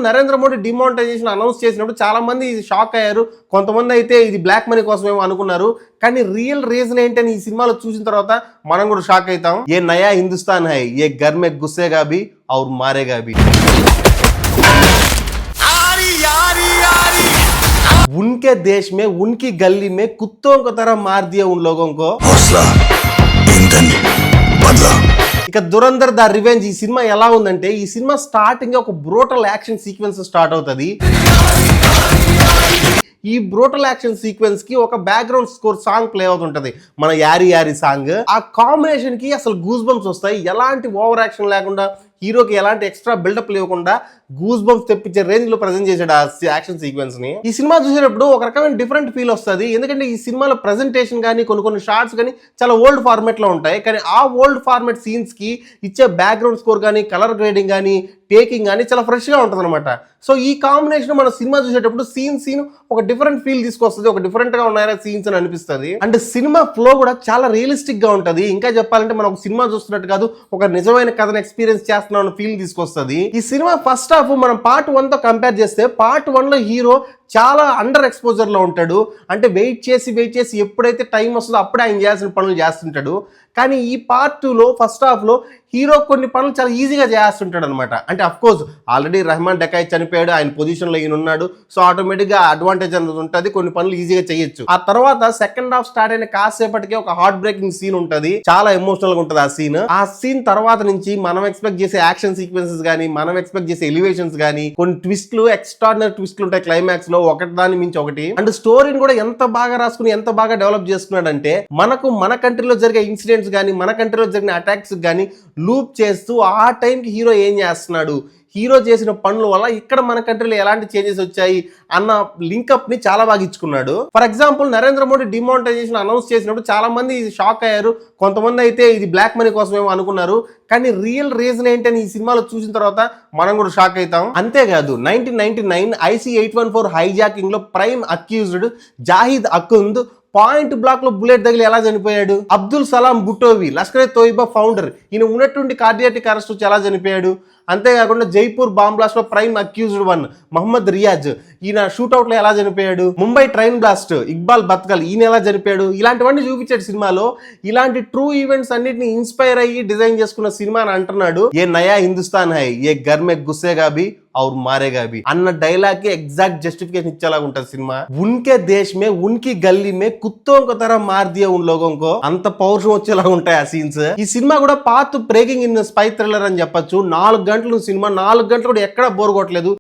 Narendra Modi demonetisation announce చేసినప్పుడు చాలా మంది షాక్ అయ్యారు. కొంతమంది అయితే ఇది బ్లాక్ మనీ కోసమేమో అనుకున్నారు. కానీ రియల్ రీజన్ ఏంటని ఈ సినిమాలో చూసిన తర్వాత మనం కూడా షాక్ అవుతాం. ఏ నయా హిందుస్థాన్ హై, ఏ ఘర్ మే గుస్సేగా భీ ఔర్ మారేగా భీ. उनके देश में उनकी गली में कुत्तों की तरह मार दिया उन लोगों को. हौसला, ईंधन, बदला. ఇక దురంధర్ ద రివెంజ్ ఈ సినిమా ఎలా ఉందంటే, ఈ సినిమా స్టార్టింగ్ ఒక బ్రూటల్ యాక్షన్ సీక్వెన్స్ స్టార్ట్ అవుతుంది. ఈ బ్రూటల్ యాక్షన్ సీక్వెన్స్ కి ఒక బ్యాక్గ్రౌండ్ స్కోర్ సాంగ్ ప్లే అవుతుంటది, మన యారీ యారీ సాంగ్. ఆ కాంబినేషన్ కి అసలు గూస్ బంప్స్ వస్తాయి. ఎలాంటి ఓవర్ యాక్షన్ లేకుండా, హీరోకి ఎలాంటి ఎక్స్ట్రా బిల్డప్ లేకుండా గూస్ బంప్స్ తెప్పించే రేంజ్ లో ప్రజెంట్ చేశాడు ఆ యాక్షన్ సీక్వెన్స్ ని. ఈ సినిమా చూసేటప్పుడు ఒక రకమైన డిఫరెంట్ ఫీల్ వస్తుంది. ఎందుకంటే ఈ సినిమాలో ప్రెజెంటేషన్ కానీ కొన్ని షార్ట్స్ కానీ చాలా ఓల్డ్ ఫార్మాట్ లో ఉంటాయి. కానీ ఆ ఓల్డ్ ఫార్మాట్ సీన్స్ కి ఇచ్చే బ్యాక్గ్రౌండ్ స్కోర్ కానీ, కలర్ గ్రేడింగ్ కానీ, టేకింగ్ కానీ చాలా ఫ్రెష్ గా ఉంటుంది అనమాట. సో ఈ కాంబినేషన్ మన సినిమా చూసేటప్పుడు సీన్ ఒక డిఫరెంట్ ఫీల్ తీసుకొస్తుంది. ఒక డిఫరెంట్ గా ఉన్నాయా సీన్స్ అని అనిపిస్తుంది. అండ్ సినిమా ఫ్లో కూడా చాలా రియలిస్టిక్ గా ఉంటుంది. ఇంకా చెప్పాలంటే మనం ఒక సినిమా చూస్తున్నట్టు కాదు, ఒక నిజమైన కథను ఎక్స్పీరియన్స్ చేస్తున్నాం ఫీల్ తీసుకొస్తుంది. ఈ సినిమా ఫస్ట్ హాఫ్ మనం పార్ట్ 1 తో కంపేర్ చేస్తే, పార్ట్ 1 లో హీరో చాలా అండర్ ఎక్స్పోజర్ లో ఉంటాడు. అంటే వెయిట్ చేసి ఎప్పుడైతే టైం వస్తుందో అప్పుడే ఆయన చేయాల్సిన పనులు చేస్తుంటాడు. కానీ ఈ పార్ట్ 2 లో ఫస్ట్ హాఫ్ లో హీరో కొన్ని పనులు చాలా ఈజీగా చేస్తుంటాడు అనమాట. అంటే అఫ్ కోర్స్ ఆల్రెడీ రెహమాన్ డకాయ్ చనిపోయాడు, ఆయన పొజిషన్ లో ఈయన ఉన్నాడు. సో ఆటోమేటిక్ గా అడ్వాంటేజ్ అనేది ఉంటుంది, కొన్ని పనులు ఈజీగా చేయొచ్చు. ఆ తర్వాత సెకండ్ హాఫ్ స్టార్ట్ అయిన కాసేపటికే ఒక హార్ట్ బ్రేకింగ్ సీన్ ఉంటుంది, చాలా ఎమోషనల్ గా ఉంటుంది ఆ సీన్ తర్వాత నుంచి మనం ఎక్స్పెక్ట్ చేసే యాక్షన్ సీక్వెన్సెస్ కానీ, మనం ఎక్స్పెక్ట్ చేసే ఎలివేషన్స్ కానీ, కొన్ని ట్విస్ట్లు, ఎక్స్ట్రాడినరీ ట్విస్ట్లు ఉంటాయి క్లైమాక్స్ లో, ఒకటి దాని మించి ఒకటి. అండ్ స్టోరీని కూడా ఎంత బాగా రాసుకుని, ఎంత బాగా డెవలప్ చేసుకున్నాడంటే, మన కంట్రీలో జరిగే ఇన్సిడెంట్స్ కానీ, మన కంట్రీలో జరిగిన అటాక్స్ కానీ లూప్ చేస్తూ ఆ టైంకి హీరో ఏం చేస్తున్నాడు, హీరో చేసిన పనుల వల్ల ఇక్కడ మన కంట్రీలో ఎలాంటి చేంజెస్ వచ్చాయి అన్న లింకప్ ని చాలా బాగా ఇచ్చుకున్నాడు. For example Narendra Modi demonetisation announce చేసినప్పుడు చాలా మంది షాక్ అయ్యారు. కొంతమంది అయితే ఇది బ్లాక్ మనీ కోసమేమో అనుకున్నారు. కానీ రియల్ రీజన్ ఏంటని ఈ సినిమాలో చూసిన తర్వాత మనం కూడా షాక్ అవుతాం. అంతేకాదు 1999 IC 814 హైజాకింగ్ లో prime accused Zahid Akhund point blank లో బుల్లెట్ తగిలి ఎలా చనిపోయాడు. అబ్దుల్ సలాం బుటోవి, లష్కర్ ఎ తోయిబా ఫౌండర్, ఈయన ఉన్నటువంటి కార్డియాటిక్ అరెస్ట్ వచ్చి ఎలా చనిపోయాడు. అంతేకాకుండా జైపూర్ బాంబ్ బ్లాస్ట్ లో ప్రైమ్ అక్యూజ్డ్ 1 మహమ్మద్ రియాజ్, ఈయన షూట్అవుట్ లో ఎలా చనిపోయాడు. ముంబై ట్రైన్ బ్లాస్ట్ ఇక్బాల్ బత్కల్, ఈయన ఎలా చనిపోయాడు. ఇలాంటివన్నీ చూపించాడు సినిమాలో. ఇలాంటి ట్రూ ఈవెంట్స్ అన్నిటిని ఇన్స్పైర్ అయ్యి డిజైన్ చేసుకున్న సినిమా అని అంటున్నాడు. ఏ నయా హిందుస్థాన్ హై, ఏ ఘర్ మే గుస్సేగా భీ और मारेगा भी అన్న డైలాగ్ కి ఎగ్జాక్ట్ జస్టిఫికేషన్ ఇచ్చేలాగా ఉంటుంది సినిమా. ఉన్కే దేశ్ మే ఉన్కి గల్లీ మే కుత్తో కి తరహ మార్ దియా ఉన్ లోగోं को, అంత పౌరుషం వచ్చేలాగా ఉంటాయి ఆ సీన్స్. ఈ సినిమా కూడా path breaking in spy thriller అని చెప్పొచ్చు. 4 గంటలు సినిమా, 4 గంటలు కూడా ఎక్కడ బోర్ కొట్టలేదు.